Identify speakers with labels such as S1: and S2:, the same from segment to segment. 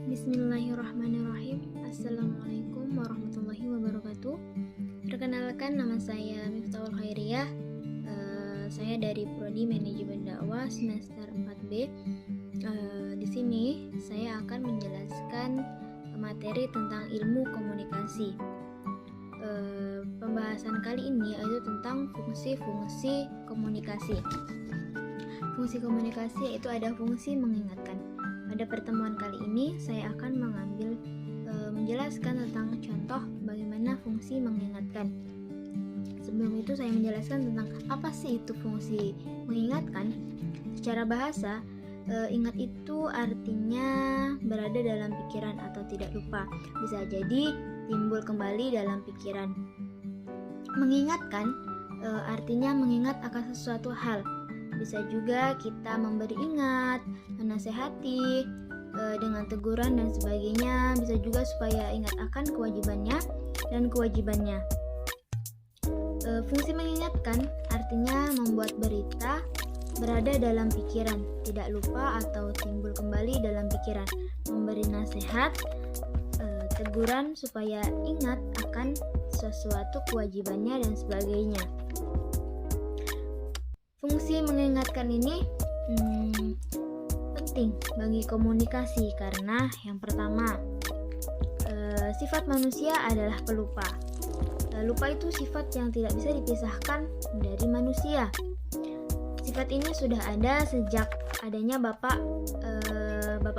S1: Bismillahirrahmanirrahim. Assalamualaikum warahmatullahi wabarakatuh. Perkenalkan, nama saya Miftahul Khairiyah. Saya dari Prodi Manajemen Dakwah semester 4B. Di sini saya akan menjelaskan materi tentang ilmu komunikasi. Pembahasan kali ini yaitu tentang fungsi-fungsi komunikasi. Fungsi komunikasi yaitu ada fungsi mengingatkan. Pada pertemuan kali ini saya akan menjelaskan tentang contoh bagaimana fungsi mengingatkan. Sebelum itu saya menjelaskan tentang apa sih itu fungsi mengingatkan. Secara bahasa, ingat itu artinya berada dalam pikiran atau tidak lupa. Bisa jadi timbul kembali dalam pikiran. Mengingatkan artinya mengingat akan sesuatu hal. Bisa juga kita memberi ingat, menasehati dengan teguran dan sebagainya. Bisa juga supaya ingat akan kewajibannya dan kewajibannya. Fungsi mengingatkan artinya membuat berita berada dalam pikiran, tidak lupa atau timbul kembali dalam pikiran. Memberi nasihat, teguran supaya ingat akan sesuatu kewajibannya dan sebagainya. Fungsi mengingatkan ini penting bagi komunikasi karena yang pertama, sifat manusia adalah pelupa. Lupa itu sifat yang tidak bisa dipisahkan dari manusia. Sifat ini sudah ada sejak adanya bapak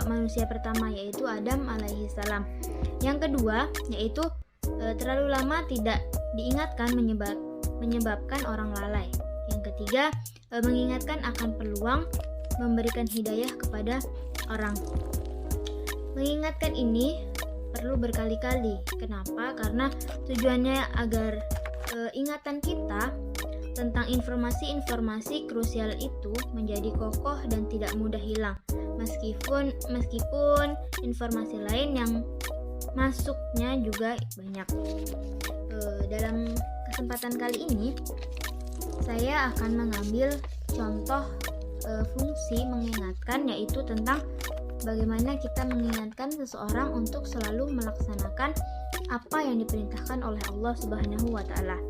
S1: manusia pertama, yaitu Adam alaihi salam. Yang kedua, yaitu terlalu lama tidak diingatkan menyebabkan orang lalai. Yang ketiga, mengingatkan akan peluang memberikan hidayah kepada orang. Mengingatkan ini perlu berkali-kali. Kenapa? Karena tujuannya agar ingatan kita tentang informasi-informasi krusial itu menjadi kokoh dan tidak mudah hilang. Meskipun informasi lain yang masuknya juga banyak. Dalam kesempatan kali ini saya akan mengambil contoh fungsi mengingatkan, yaitu tentang bagaimana kita mengingatkan seseorang untuk selalu melaksanakan apa yang diperintahkan oleh Allah Subhanahu wa Ta'ala.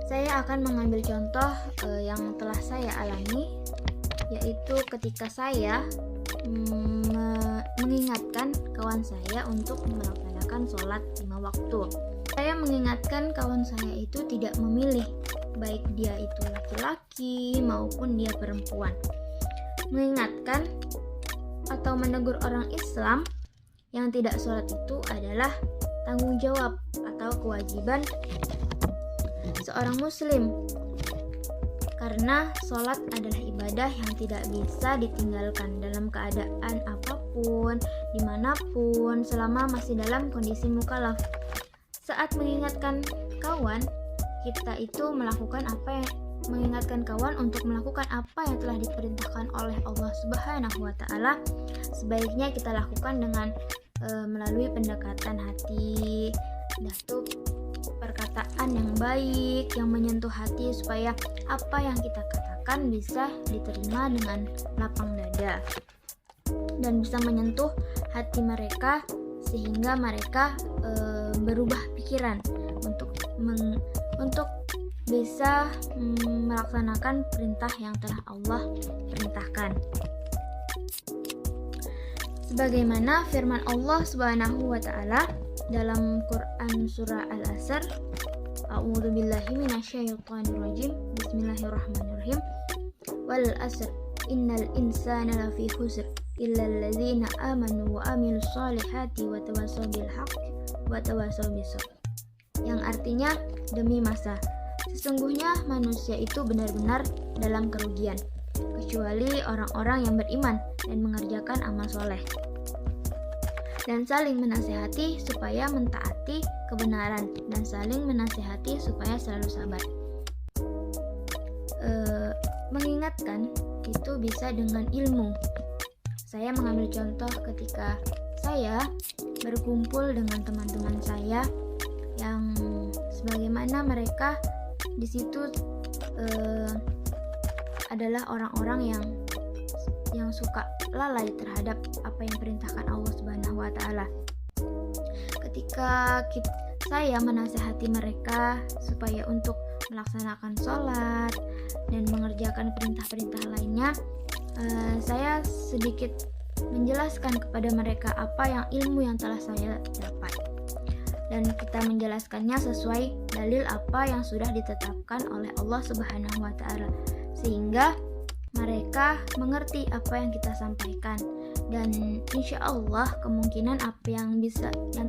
S1: Saya akan mengambil contoh yang telah saya alami, yaitu ketika saya mengingatkan kawan saya untuk melaksanakan sholat 5 waktu. Saya mengingatkan kawan saya itu tidak memilih, baik dia itu laki-laki maupun dia perempuan. Mengingatkan atau menegur orang Islam yang tidak sholat itu adalah tanggung jawab atau kewajiban seorang muslim, karena sholat adalah ibadah yang tidak bisa ditinggalkan dalam keadaan apapun, dimanapun, selama masih dalam kondisi mukallaf. Saat mengingatkan kawan, kita itu mengingatkan kawan untuk melakukan apa yang telah diperintahkan oleh Allah Subhanahu wa Ta'ala. Sebaiknya kita lakukan dengan melalui pendekatan hati, perkataan yang baik yang menyentuh hati, supaya apa yang kita katakan bisa diterima dengan lapang dada dan bisa menyentuh hati mereka sehingga mereka berubah pikiran untuk bisa melaksanakan perintah yang telah Allah perintahkan. Sebagaimana firman Allah Subhanahu wa Ta'ala dalam Quran surah Al-Asr, A'udzu billahi minasyaitonir rajim. Bismillahirrahmanirrahim. Wal asr innal insana lafi khusr illa alladzina amanu wa amilus solihati wa tawassaw bil haqqi wa tawassaw bis sabr. Yang artinya, demi masa, sesungguhnya manusia itu benar-benar dalam kerugian, kecuali orang-orang yang beriman dan mengerjakan amal soleh, dan saling menasehati supaya mentaati kebenaran, dan saling menasehati supaya selalu sabar. Mengingatkan itu bisa dengan ilmu. Saya mengambil contoh ketika saya berkumpul dengan teman-teman saya yang sebagaimana mereka di situ adalah orang-orang yang suka lalai terhadap apa yang perintahkan Allah Subhanahu Subhanahu wa taala. Ketika saya menasihati mereka supaya untuk melaksanakan sholat dan mengerjakan perintah-perintah lainnya, saya sedikit menjelaskan kepada mereka apa yang ilmu yang telah saya dapat, dan kita menjelaskannya sesuai dalil apa yang sudah ditetapkan oleh Allah Subhanahu wa taala, sehingga mereka mengerti apa yang kita sampaikan. Dan insya Allah kemungkinan apa yang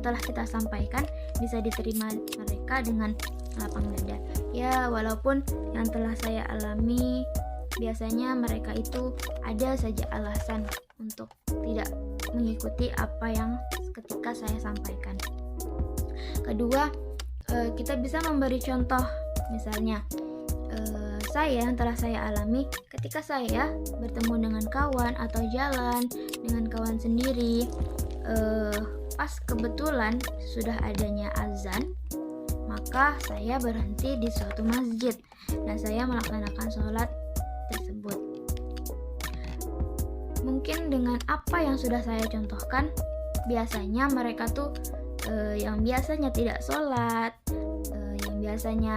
S1: telah kita sampaikan bisa diterima mereka dengan lapang dada. Ya, walaupun yang telah saya alami biasanya mereka itu ada saja alasan untuk tidak mengikuti apa yang ketika saya sampaikan. Kedua, kita bisa memberi contoh. Misalnya, yang telah saya alami ketika saya bertemu dengan kawan atau jalan dengan kawan sendiri, pas kebetulan sudah adanya azan, maka saya berhenti di suatu masjid dan saya melaksanakan sholat tersebut. Mungkin dengan apa yang sudah saya contohkan, biasanya mereka tuh yang biasanya tidak sholat, yang biasanya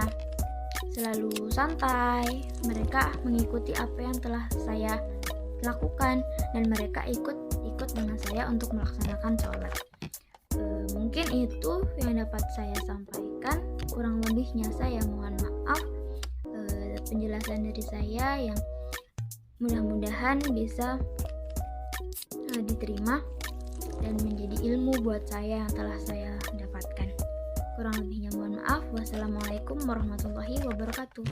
S1: selalu santai, mereka mengikuti apa yang telah saya lakukan dan mereka ikut dengan saya untuk melaksanakan sholat. Mungkin itu yang dapat saya sampaikan. Kurang lebihnya saya mohon maaf. Penjelasan dari saya yang mudah-mudahan bisa diterima dan menjadi ilmu buat saya yang telah saya dapatkan. Kurang lebihnya mohon maaf. Wassalamualaikum warahmatullahi wabarakatuh.